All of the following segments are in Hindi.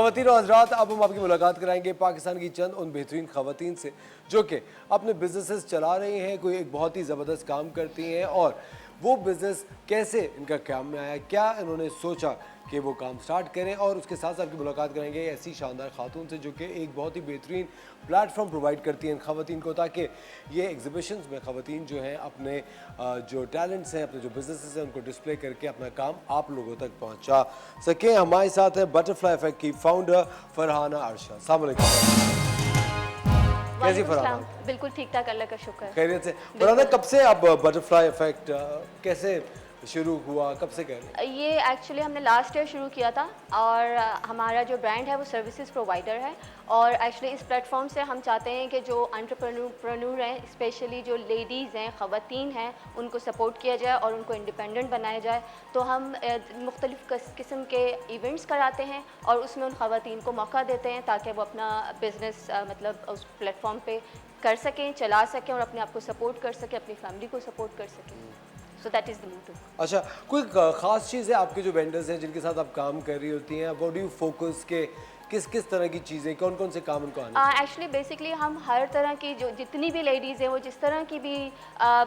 ख़वातीन और हज़रात, अब हम आपकी मुलाकात कराएंगे पाकिस्तान की चंद उन बेहतरीन ख़वातीन से जो कि अपने बिजनेसेस चला रही हैं, कोई एक बहुत ही ज़बरदस्त काम करती हैं और वो बिज़नेस कैसे इनका काम में आया, क्या इन्होंने सोचा कि वो काम स्टार्ट करें। और उसके साथ साथ आपकी मुलाकात करेंगे ऐसी शानदार खातून से जो कि एक बहुत ही बेहतरीन प्लेटफॉर्म प्रोवाइड करती हैं इन ख़वातीन को, ताकि ये एग्जीबिशंस में ख़वातीन जो हैं अपने जो टैलेंट्स हैं, अपने जो बिजनेसेस हैं, उनको डिस्प्ले करके अपना काम आप लोगों तक पहुंचा सकें। हमारे साथ है बटरफ्लाई इफेक्ट की फाउंडर फरहाना अरशद। अस्सलाम वालेकुम। कैसी फरहाना? बिल्कुल ठीक ठाक, अल्लाह का शुक्र। खैरियत से। फरहाना, कब से आप बटरफ्लाई इफेक्ट कैसे शुरू हुआ, कब से कर रहे हैं? ये एक्चुअली हमने लास्ट ईयर शुरू किया था और हमारा जो ब्रांड है वो सर्विसेज प्रोवाइडर है और एक्चुअली इस प्लेटफॉर्म से हम चाहते हैं कि जो एंटरप्रेन्योर हैं, स्पेशली जो लेडीज़ हैं, ख़वातीन हैं, उनको सपोर्ट किया जाए और उनको इंडिपेंडेंट बनाया जाए। तो हम मुख्तलिफ़ किस्म के इवेंट्स कराते हैं और उसमें उन ख़वातीन को मौका देते हैं ताकि वो अपना बिज़नेस मतलब उस प्लेटफॉर्म पे कर सकें, चला सकें और अपने आप को सपोर्ट कर सकें, अपनी फैमिली को सपोर्ट कर सकें। So that is the motive. अच्छा, कोई ख़ास चीज़ है आपके जो वेंडर्स हैं जिनके साथ आप काम कर रही होती हैं, व्हाट डू यू फोकस के किस किस तरह की चीज़ें, कौन कौन से काम उनको आने? एक्चुअली बेसिकली हम हर तरह की जो जितनी भी लेडीज़ हैं वो जिस तरह की भी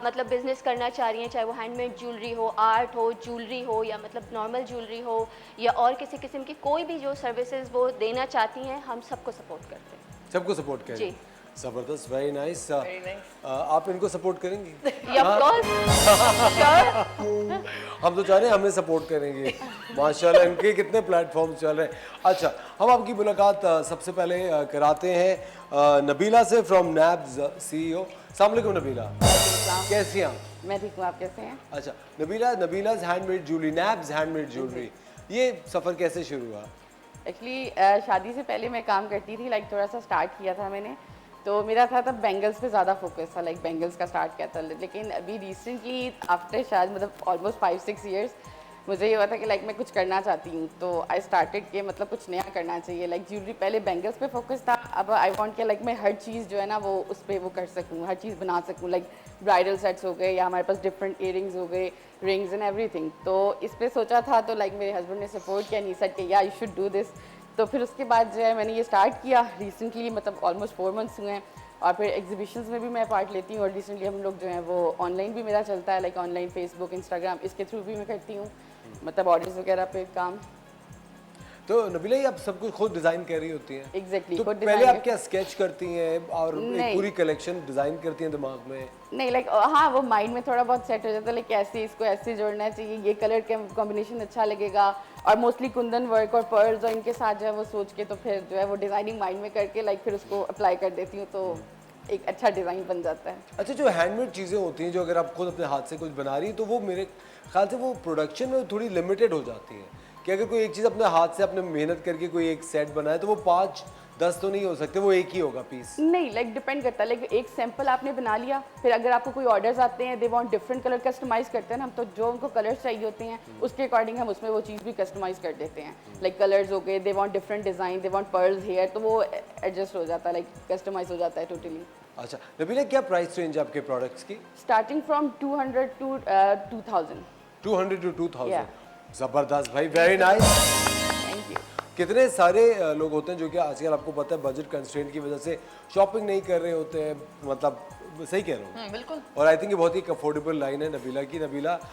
मतलब बिज़नेस करना चाह रही हैं, चाहे वो हैंडमेड ज्वेलरी हो, आर्ट हो, ज्वेलरी हो या मतलब नॉर्मल ज्वेलरी हो या और किसी किस्म की कोई भी जो सर्विसेज वो देना चाहती हैं, हम सबको सपोर्ट करते हैं। सबको सपोर्ट करें? जी। ज़बरदस्त, वेरी नाइस। आप इनको सपोर्ट करेंगी? हम तो चाह रहे हैं हमें सपोर्ट करेंगे। माशाल्लाह, इनके कितने प्लेटफॉर्म चल रहे हैं। अच्छा, हम आपकी मुलाकात सबसे पहले कराते हैं नबीला से फ्रॉम नैब्स CEO। अस्सलाम वालेकुम नबीला, कैसी हैं आप? मैं ठीक हूँ, आप कैसे हैं? अच्छा नबीला's हैंडमेड ज्वेलरी, नैब्स हैंडमेड ज्वेलरी, ये सफ़र कैसे शुरू हुआ? एक्चुअली शादी से पहले मैं काम करती थी, लाइक थोड़ा सा स्टार्ट किया था मैंने, तो मेरा था तब बैंगल्स पे ज़्यादा फोकस था, लाइक बैंगल्स का स्टार्ट किया था। लेकिन अभी रिसेंटली आफ्टर शायद मतलब ऑलमोस्ट 5-6 ईयर्स मुझे ये हुआ था कि लाइक मैं कुछ करना चाहती हूँ, तो आई स्टार्टेड कि मतलब कुछ नया करना चाहिए। लाइक ज्वेलरी पहले बैंगल्स पे फोकस था, अब आई वांट कि लाइक मैं हर चीज़ जो है ना वो उस पर वो कर सकूँ, हर चीज़ बना सकूँ। लाइक ब्राइडल सेट्स हो गए या हमारे पास डिफरेंट ईयरिंग्स हो गए, रिंग्स एंड एवरीथिंग। तो इस पर सोचा था, तो लाइक मेरे हस्बैंड ने सपोर्ट किया, नहीं सेड कि या यू शुड डू दिस। तो फिर उसके बाद जो है मैंने ये स्टार्ट किया रिसेंटली, मतलब ऑलमोस्ट 4 मंथ्स हुए हैं और फिर एग्जीबिशंस में भी मैं पार्ट लेती हूँ और रिसेंटली हम लोग जो हैं वो ऑनलाइन भी मेरा चलता है, लाइक ऑनलाइन फेसबुक, इंस्टाग्राम, इसके थ्रू भी मैं करती हूँ मतलब ऑर्डर्स वगैरह पे काम। तो नबीला, ये आप सब कुछ खुद डिज़ाइन कर रही होती हैं? एग्जैक्टली। तो पहले आप क्या स्केच करती हैं और एक पूरी कलेक्शन डिज़ाइन करती हैं दिमाग में? नहीं, लाइक हाँ, वो माइंड में थोड़ा बहुत सेट हो जाता है, लाइक ऐसे इसको ऐसे जोड़ना चाहिए, ये कलर का कॉम्बिनेशन अच्छा लगेगा और मोस्टली कुंदन वर्क और पर्ल्स और इनके साथ जो है वो सोच के तो फिर जो है वो डिज़ाइनिंग माइंड में करके लाइक फिर उसको अप्लाई कर देती हूँ, तो एक अच्छा डिज़ाइन बन जाता है। अच्छा, जो हैंडमेड चीज़ें होती हैं, जो अगर आप खुद अपने हाथ से कुछ बना रही हैं, तो वो मेरे ख्याल से वो प्रोडक्शन में थोड़ी लिमिटेड हो जाती है कि अगर कोई एक चीज़ अपने हाथ से अपने मेहनत करके कोई एक सेट बनाए तो वो 5-10 तो नहीं हो सकते, वो एक ही होगा पीस। नहीं, लाइक डिपेंड करता है, लाइक एक सैंपल आपने बना लिया, फिर अगर आपको कोई ऑर्डर्स आते हैं, they want different colour customise करते हैं ना हम, तो जो उनको कलर्स चाहिए होते हैं उसके अकॉर्डिंग हम उसमें वो चीज़ भी कस्टमाइज कर देते हैं। लाइक कलर्स हो गए, they want different design, they want pearls here, तो वो एडजस्ट हो जाता है, लाइक कस्टमाइज हो जाता है टोटली। अच्छा नबीला, क्या प्राइस रेंज है आपके प्रोडक्ट्स की? Starting from 200 to 2000। 200 to 2000। ज़बरदस्त भाई, वेरी नाइस। Thank you. कितने सारे लोग होते हैं जो कि आजकल आपको पता है बजट कंस्ट्रेंट की वजह से शॉपिंग नहीं कर रहे होते हैं, मतलब सही कह रहा हूँ? बिल्कुल। और आई थिंक ये बहुत ही अफोर्डेबल लाइन है नबीला की। नबीला,